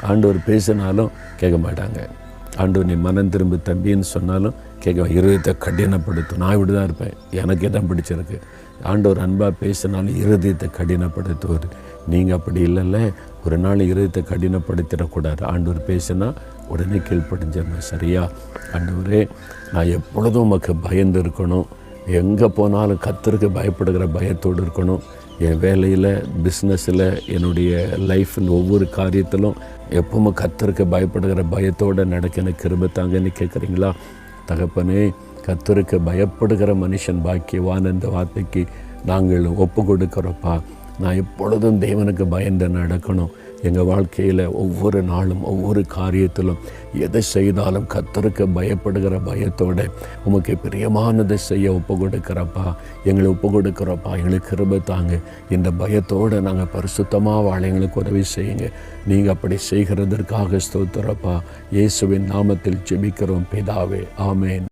ஆண்டவர் பேசினாலும் கேட்க மாட்டாங்க. ஆண்டவர் நீ மனம் திரும்பி தம்பின்னு சொன்னாலும் கேட்க, இருதயத்தை கடினப்படுத்தும். நான் இப்படி தான் இருப்பேன், எனக்கு இடம் பிடிச்சிருக்கு. ஆண்டவர் அன்பாக பேசினாலும் இருதயத்தை கடினப்படுத்துவார். நீங்கள் அப்படி இல்லைல்ல, ஒரு நாள் இருதயத்தை கடினப்படுத்திடக்கூடாது. ஆண்டவர் பேசினா உடனே கீழ்ப்படிஞ்சிடணும். சரியா? ஆண்டவரே, நான் எப்பொழுதும் உமக்கு பயந்து இருக்கணும், எங்கே போனாலும் கர்த்தருக்கு பயப்படுகிற பயத்தோடு இருக்கணும். என் வேலையில், பிஸ்னஸில், என்னுடைய லைஃப்பின் ஒவ்வொரு காரியத்திலும் எப்பவுமே கர்த்தருக்கு பயப்படுகிற பயத்தோடு நடக்க எனக்கு கிருபை தாங்கன்னு கேட்குறீங்களா? தகப்பனே, கர்த்தருக்கு பயப்படுகிற மனுஷன் பாக்கியவான் என்ற வார்த்தைக்கு நாங்கள் ஒப்பு கொடுக்குறோப்பா. நான் எப்பொழுதும் தேவனுக்கு பயந்து நடக்கணும். எங்கள் வாழ்க்கையில் ஒவ்வொரு நாளும் ஒவ்வொரு காரியத்திலும் எதை செய்தாலும் கர்த்தருக்கு பயப்படுகிற பயத்தோடு உமக்கு பிரியமானதை செய்ய ஒப்பு கொடுக்குறப்பா. எங்களை ஒப்பு கொடுக்குறப்பா. எங்களுக்கு கிருபை தாங்க. இந்த பயத்தோடு நாங்கள் பரிசுத்தமாக வாழ எங்களுக்கு உதவி செய்யுங்க. நீங்கள் அப்படி செய்கிறதற்காக ஸ்தோத்திரப்பா. இயேசுவின் நாமத்தில் ஜெபிக்கிறோம் பிதாவே. ஆமேன்.